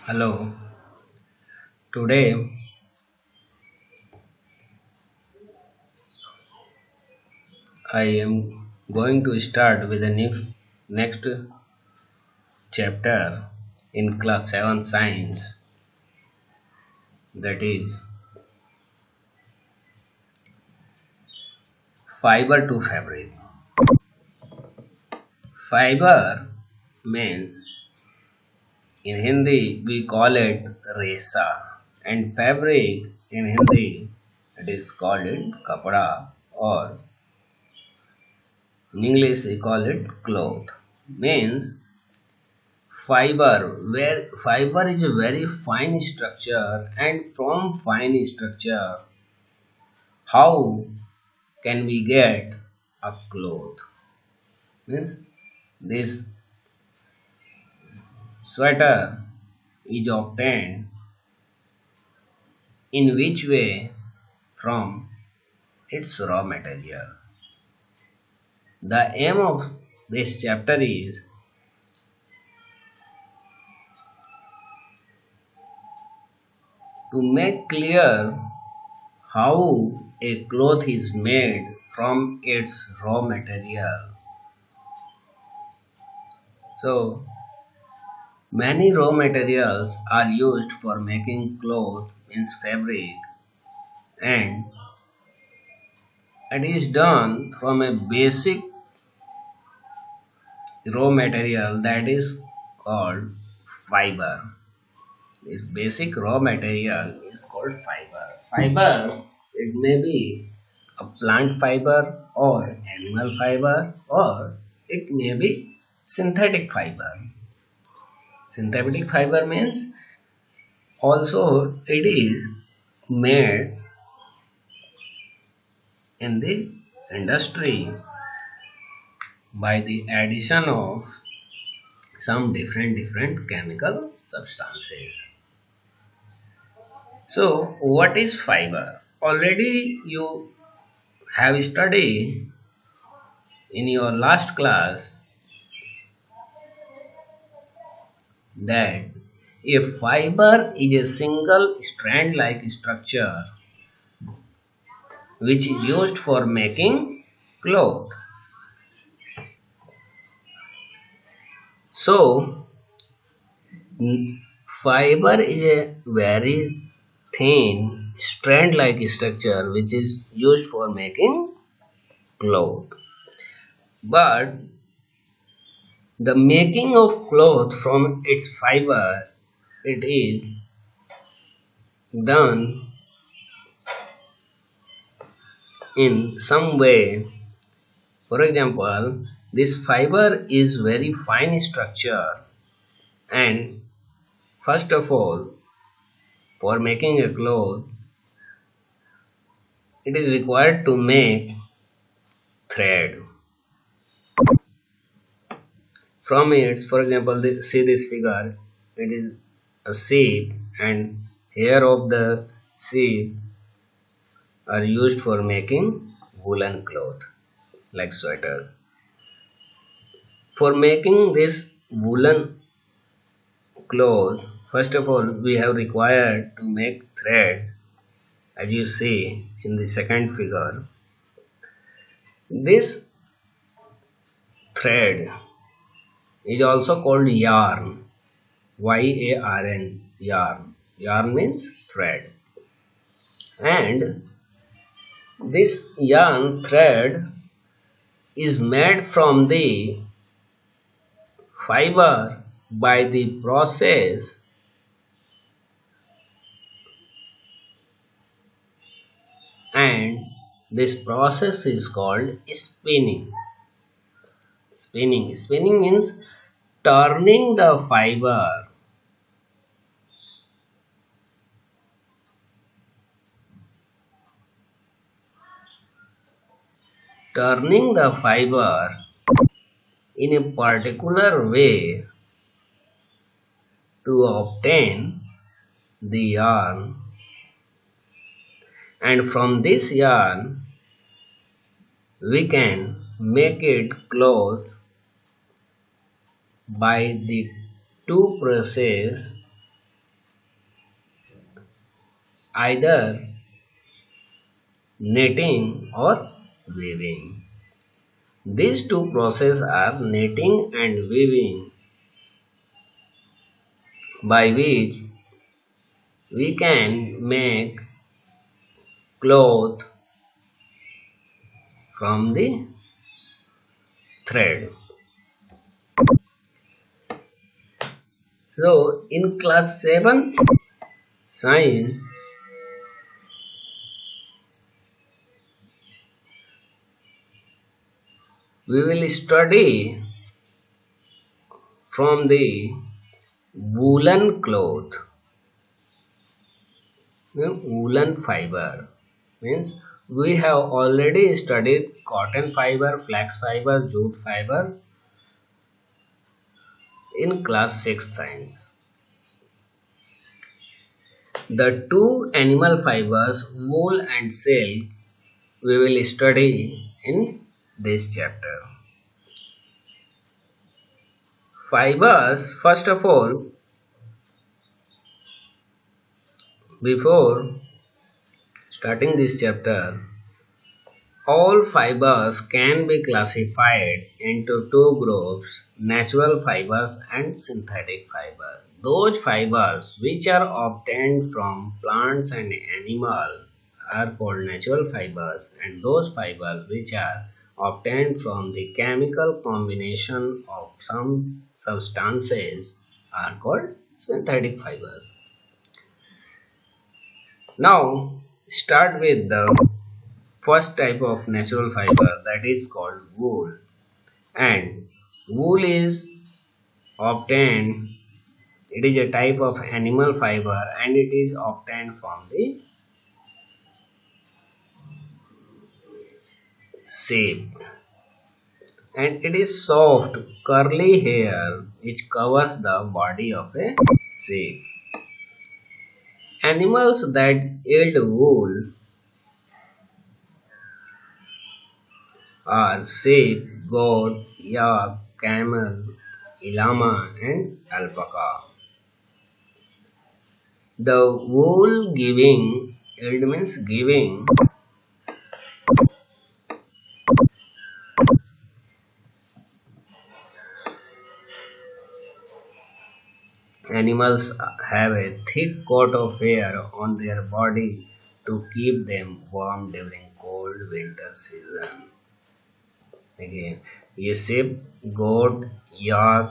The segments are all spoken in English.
Hello. Today I am going to start with a new next chapter in class 7 science, that is fiber to fabric. Fiber means in Hindi we call it resa, and fabric in Hindi it is called it kapda, or in English we call it cloth. Means fiber is a very fine structure, and from fine structure how can we get a cloth? Means this sweater is obtained in which way? From its raw material. The aim of this chapter is to make clear how a cloth is made from its raw material. So many raw materials are used for making cloth, means fabric, and it is done from a basic raw material that is called fiber. This basic raw material is called fiber. Fiber, it may be a plant fiber or animal fiber, or it may be synthetic fiber. Synthetic fiber means also it is made in the industry by the addition of some different chemical substances. So what is fiber? Already you have studied in your last class that a fiber is a single strand like structure which is used for making cloth. So fiber is a very thin strand like structure which is used for making cloth. But the making of cloth from its fiber, it is done in some way. For example, this fiber is very fine structure, and first of all, for making a cloth, it is required to make thread. From it, for example, see this figure, it is a sheep, and hair of the sheep are used for making woolen cloth like sweaters. For making this woolen cloth, first of all we have required to make thread, as you see in the second figure. This thread is also called yarn, Y-A-R-N, yarn. Yarn means thread. And this yarn thread is made from the fiber by the process and this process is called spinning. Spinning means turning the fiber, turning the fiber in a particular way to obtain the yarn, and from this yarn we can make it cloth by the two process either knitting or weaving. These two processes are knitting and weaving, by which we can make cloth from the thread. So in class 7 science, we will study from the woolen cloth. Woolen fiber means we have already studied cotton fiber, flax fiber, jute fiber in class 6 science. The two animal fibers, wool and silk, we will study in this chapter. Fibers, first of all, before starting this chapter, all fibers can be classified into two groups, natural fibers and synthetic fibers. Those fibers which are obtained from plants and animals are called natural fibers, and those fibers which are obtained from the chemical combination of some substances are called synthetic fibers. Now start with the first type of natural fiber, that is called wool. And wool is obtained, it is a type of animal fiber and it is obtained from the sheep, and it is soft curly hair which covers the body of a sheep. Animals that yield wool are sheep, goat, yak, camel, llama and alpaca. The wool giving, yield means giving, animals have a thick coat of hair on their body to keep them warm during cold winter season. Again, a sheep, goat, yak,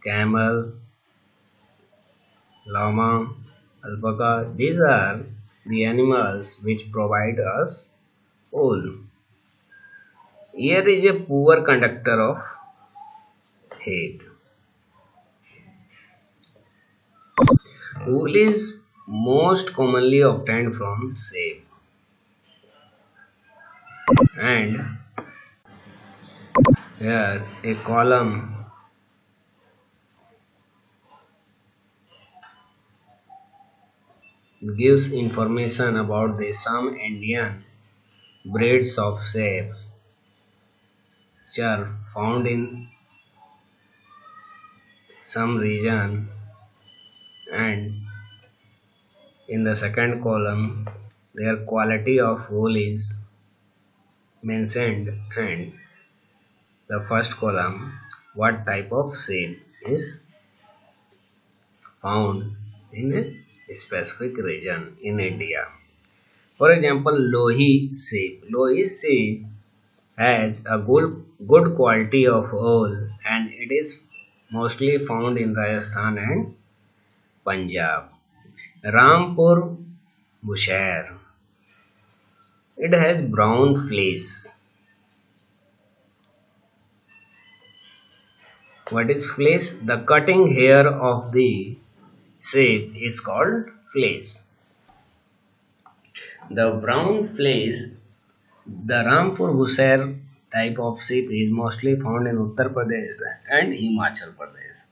camel, llama, alpaca, these are the animals which provide us wool. Air is a poor conductor of heat. Wool is most commonly obtained from sheep, and here a column gives information about the some Indian breeds of sheep which are found in some region, and in the second column their quality of wool is mentioned, and the first column what type of sheep is found in a specific region in India. For example, Lohi sheep. Lohi sheep has a good quality of wool and it is mostly found in Rajasthan and Punjab. Rampur Bushehr. It has brown fleece. What is fleece? The cutting hair of the sheep is called fleece. The brown fleece, the Rampur Bushehr type of sheep is mostly found in Uttar Pradesh and Himachal Pradesh.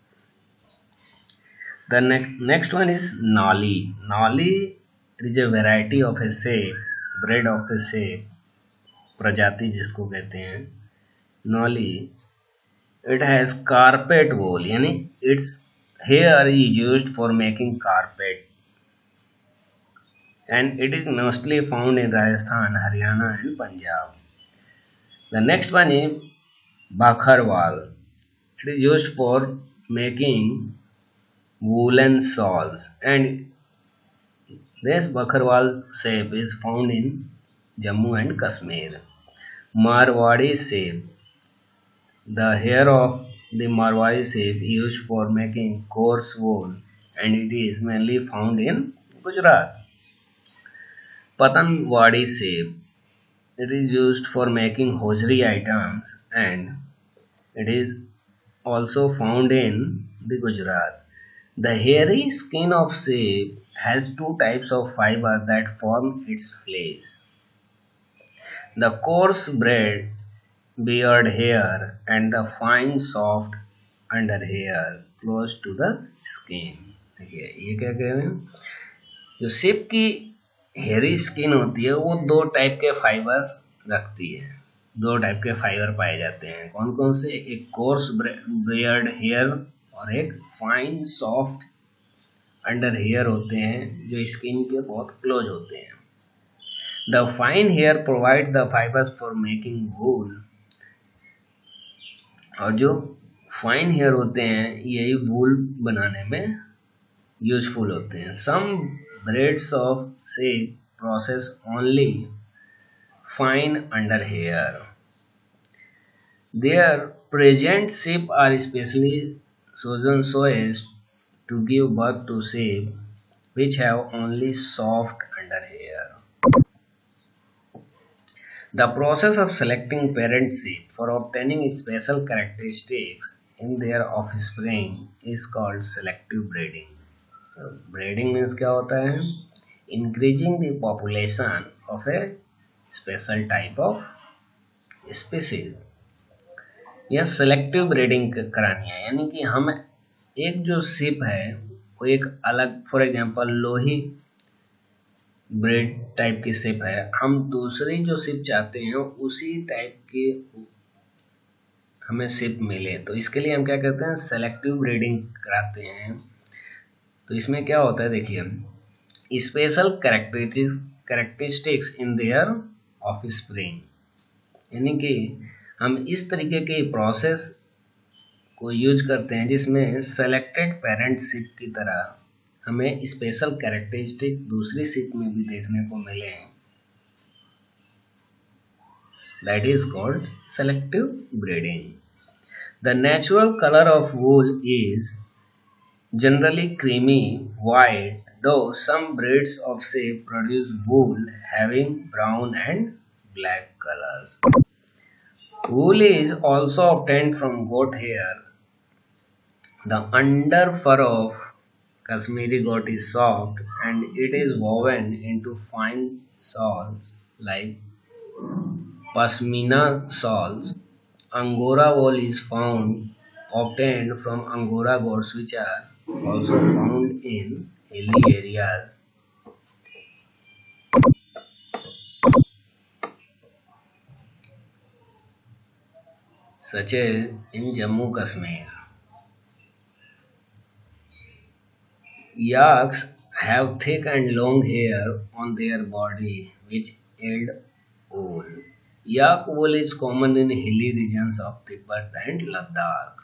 The next one is Nali. Nali is a variety of a sheep, breed of a sheep, प्रजाति जिसको कहते हैं Nali. It has carpet wool, यानी its hair is used for making carpet. and it is mostly found in Rajasthan, Haryana and Punjab. The next one is Bakharwal. It is used for making woolen shawls, and this Bakharwal shape is found in Jammu and Kashmir. Marwadi shape. The hair of the Marwadi shape used for making coarse wool, and it is mainly found in Gujarat. Patanwadi shape. It is used for making hosiery items, and it is also found in the Gujarat. The hairy skin of sheep has two types of fiber that form its fleece. The coarse beard hair and the fine soft under hair close to the skin. देखिए ये क्या कह रहे हैं, जो sheep की hairy skin होती है वो दो टाइप के फाइबर्स रखती है, दो टाइप के फाइबर पाए जाते हैं। कौन कौन से, एक कोर्स बियर्ड हेयर और एक फाइन सॉफ्ट अंडर हेयर होते हैं जो स्किन के बहुत क्लोज होते हैं। The fine hair provides the fibres for making wool, और जो फाइन हेयर होते हैं यही वूल बनाने में यूजफुल होते हैं। Some breeds of sheep process only fine under hair. Their present shape are specially chosen so as to give birth to shape which have only soft under hair. The process of selecting parent sheep for obtaining special characteristics in their offspring is called selective breeding. Breeding means क्या होता है? Increasing the population of a special type of species. या selective breeding करानी है, यानी कि हम एक जो शिप है वो एक अलग, for example Lohi breed type की शिप है, हम दूसरी जो शिप चाहते हैं उसी टाइप की हमें शिप मिले, तो इसके लिए हम क्या करते हैं, सेलेक्टिव ब्रीडिंग कराते हैं। तो इसमें क्या होता है, देखिए special characteristics in their offspring, यानी कि हम इस तरीके के प्रोसेस को यूज करते हैं जिसमें सेलेक्टेड पेरेंट शिप की तरह हमें स्पेशल कैरेक्टरिस्टिक दूसरी शिप में भी देखने को मिले, that is called selective breeding. The natural colour of wool is generally creamy white, though some breeds of sheep produce wool having brown and black colors. Wool is also obtained from goat hair. The under fur of Kashmiri goat is soft and it is woven into fine shawls like Pashmina shawls. Angora wool is obtained from Angora goats which are also found in hilly areas such as in Jammu Kashmir. Yaks have thick and long hair on their body which yield wool. Yak wool is common in hilly regions of Tibet and Ladakh.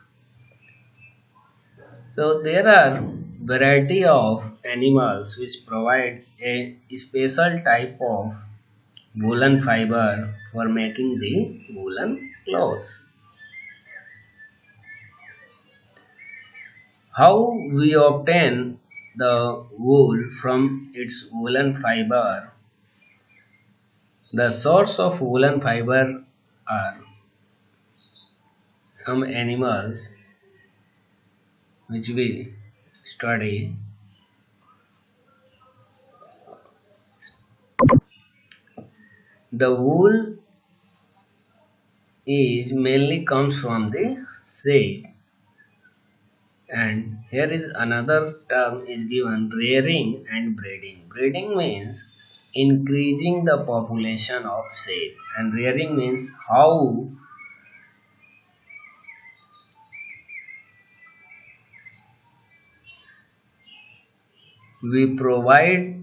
So there are variety of animals which provide a special type of woolen fiber for making the woolen clothes. How we obtain the wool from its woolen fiber? The source of woolen fiber are some animals which we study. The wool is mainly comes from the sheep, and here is another term is given, rearing and breeding. Breeding means increasing the population of sheep, and rearing means how we provide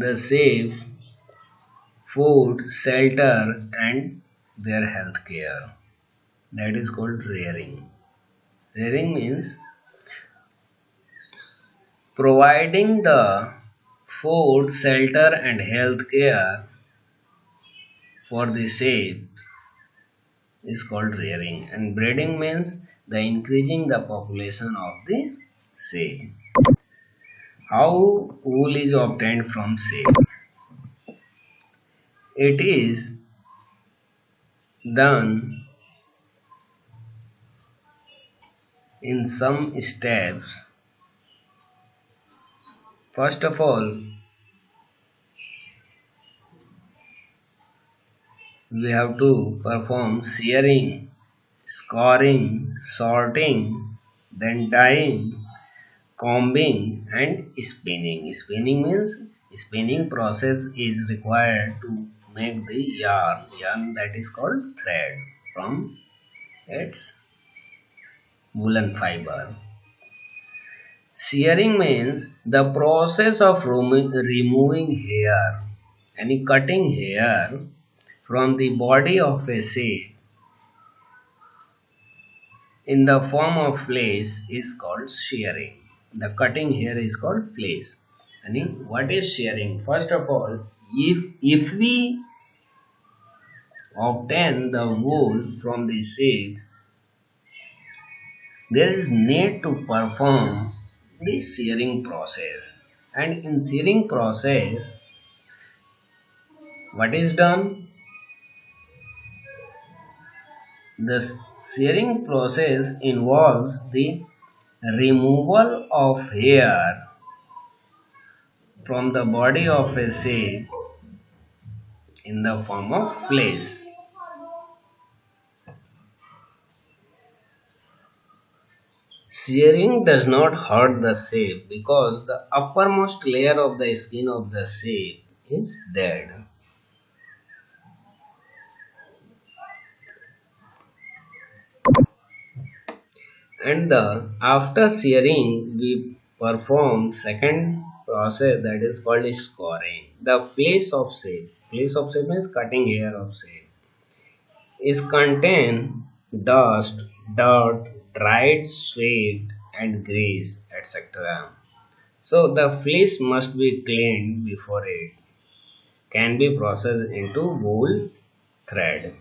the safe food, shelter, and their health care. That is called rearing. Rearing means providing the food, shelter, and health care for the safe is called rearing. And breeding means the increasing the population of the safe. How wool is obtained from safe? It is done in some steps. First of all, we have to perform shearing, scoring, sorting, then dyeing, combing, and spinning. Spinning means spinning process is required to make the yarn that is called thread from its woolen fiber. Shearing means the process of removing hair, any cutting hair from the body of a sheep in the form of fleece is called shearing. The cutting hair is called fleece. And what is shearing? First of all, if we obtain the wool from the sheep, there is need to perform the shearing process. And in shearing process, what is done? The shearing process involves the removal of hair from the body of a sheep in the form of fleece. Shearing does not hurt the sheep because the uppermost layer of the skin of the sheep is dead. And after shearing, we perform second process that is called scoring. The fleece of sheep means cutting hair of sheep, is contain dust, dirt, dried sweat, and grease, etc. So the fleece must be cleaned before it can be processed into wool thread.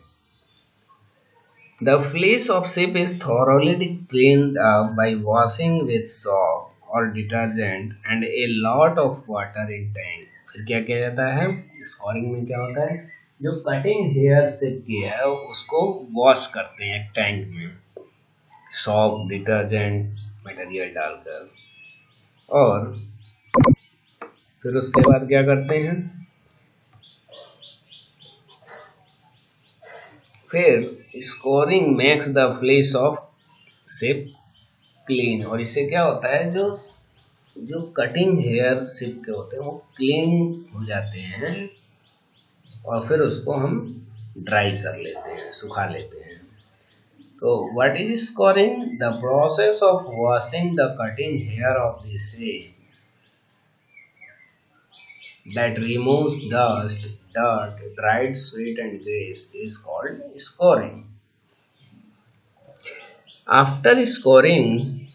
The fleece of sheep is thoroughly cleaned up by washing with soap or detergent and a lot of water in tank. फिर क्या किया जाता है? Scoring में क्या होता है? जो कटिंग हेयर शेप की है उसको वॉश करते हैं एक टैंक में सॉप डिटर्जेंट मटेरियल डालकर, और फिर उसके बाद क्या करते हैं? फिर scouring makes the fleece of sheep clean, और इससे क्या होता है जो जो कटिंग हेयर शेप के होते हैं वो क्लीन हो जाते हैं, और फिर उसको हम ड्राई कर लेते हैं, सुखा लेते हैं. तो what is scouring? The process of washing the cutting hair of the sheep that removes dust, dirt, dried sweat and grease is called scoring. After scoring,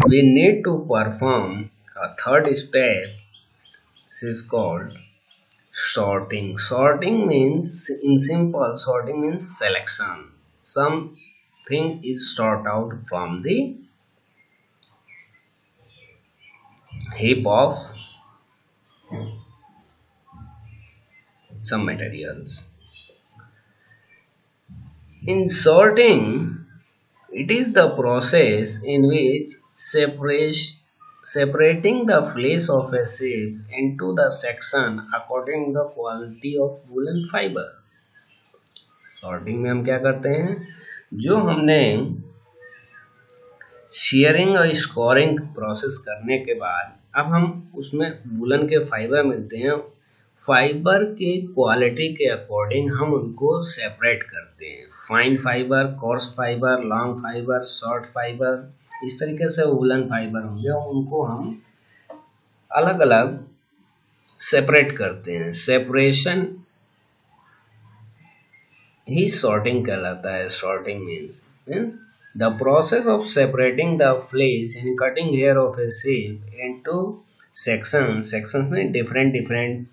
we need to perform a third step. This is called sorting. Sorting means, in simple, sorting means selection. Something is sorted out from the heap of some materials. In sorting, it is the process in which separating the fleece of a sheep into the section according to the quality of woolen fiber. Sorting में हम क्या करते हैं? जो हमने shearing और scoring process करने के बाद अब हम उसमें वुलन के फाइबर मिलते हैं, फाइबर के क्वालिटी के अकॉर्डिंग हम उनको सेपरेट करते हैं. Fine fibre, course fibre, long fibre, short fibre, इस तरीके से वुलन फाइबर होंगे, उनको हम अलग अलग सेपरेट करते हैं। सेपरेशन ही सॉर्टिंग कहलाता है। Sorting means the process of separating the fleece in cutting hair of a sheep into sections में different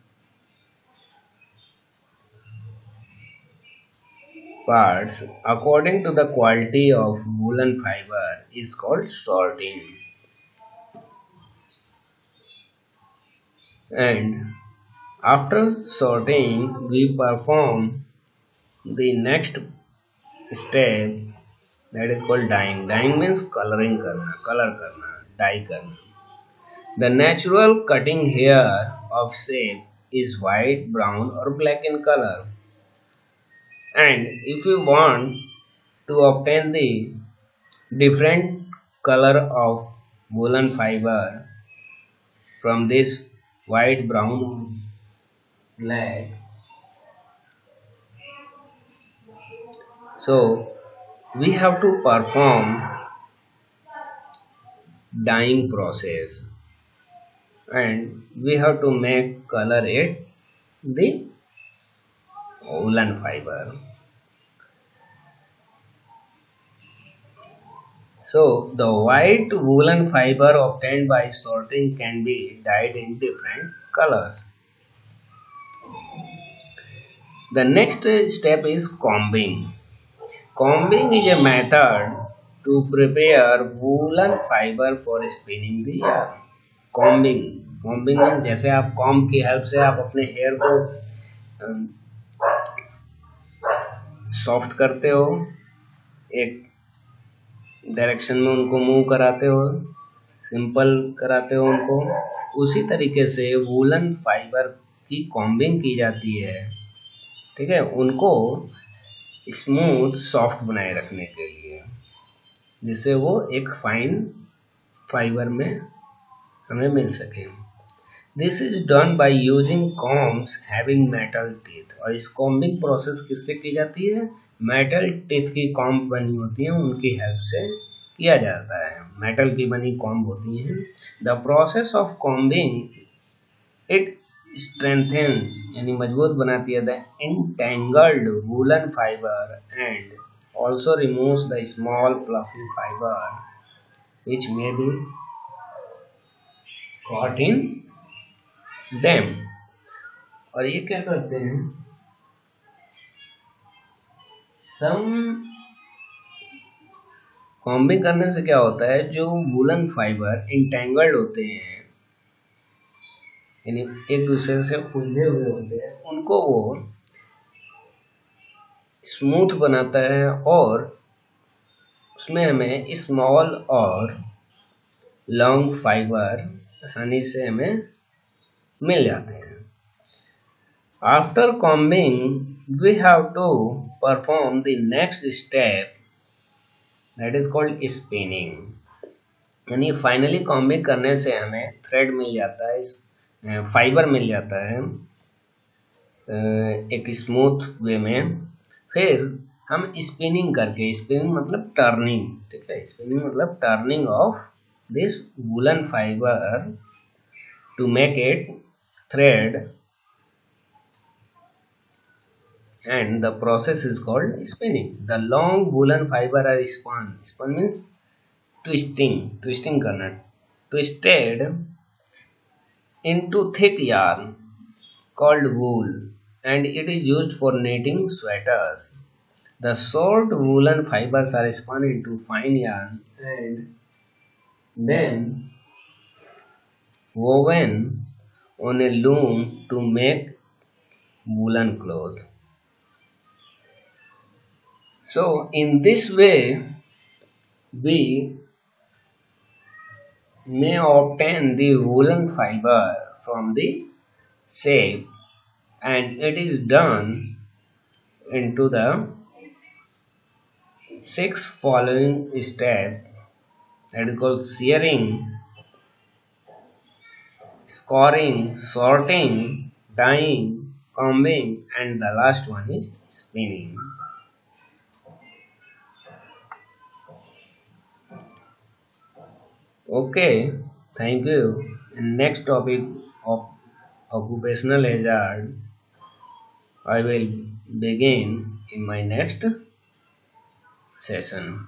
parts according to the quality of woolen fiber is called sorting. And after sorting, we perform the next step, that is called dyeing. Dyeing means coloring karna, color karna, dye karna. The natural cutting hair of shape is white, brown or black in color. And if you want to obtain the different color of woolen fiber from this white, brown, black, so we have to perform dyeing process, and we have to make color it the woolen fiber. So the white woolen fiber obtained by sorting can be dyed in different colors. The next step is combing. Combing is a method to prepare woolen fiber for spinning the yarn. Combing means जैसे आप comb की help से आप अपने hair को soft करते हो, एक डायरेक्शन में उनको मूव कराते हो, सिंपल कराते हो उनको, उसी तरीके से वूलन फाइबर की कॉम्बिंग की जाती है। ठीक है, उनको स्मूथ सॉफ्ट बनाए रखने के लिए, जिससे वो एक फाइन फाइबर में हमें मिल सके। This is done by using Coombs having metal teeth. और इस कॉम्बिंग प्रोसेस किससे की जाती है? मेटल टीथ की कॉम्ब बनी होती है, उनकी हेल्प से किया जाता है। मेटल की बनी कॉम्ब होती है। The process of combing it strengthens यानी मजबूत बनाती है the entangled woolen fiber and also removes the small fluffy fiber which may be caught in them। और ये क्या करते हैं, सम कॉम्बिंग करने से क्या होता है, जो वूलन फाइबर इंटेंगल्ड होते हैं यानी एक दूसरे से उलझे हुए होते हैं, उनको वो स्मूथ बनाता है और उसमें हमें स्मॉल और लॉन्ग फाइबर आसानी से हमें मिल जाते हैं। After combing we have to perform the next step, that is called spinning. यानी फाइनली कॉम्बिंग करने से हमें थ्रेड मिल जाता है, फाइबर मिल जाता है एक स्मूथ वे में। फिर हम स्पिनिंग करके, स्पिनिंग मतलब टर्निंग, ठीक है, स्पिनिंग मतलब turning of this woollen fibre to make it thread, and the process is called spinning. The long woolen fiber are spun means twisting करना, twisted into thick yarn called wool, and it is used for knitting sweaters. The short woolen fibers are spun into fine yarn and then woven on a loom to make woolen cloth. So in this way we may obtain the woolen fiber from the shape, and it is done into the 6 following steps, that is called shearing, scoring, sorting, dyeing, combing, and the last one is spinning. Okay, thank you. And next topic of occupational hazard I will begin in my next session.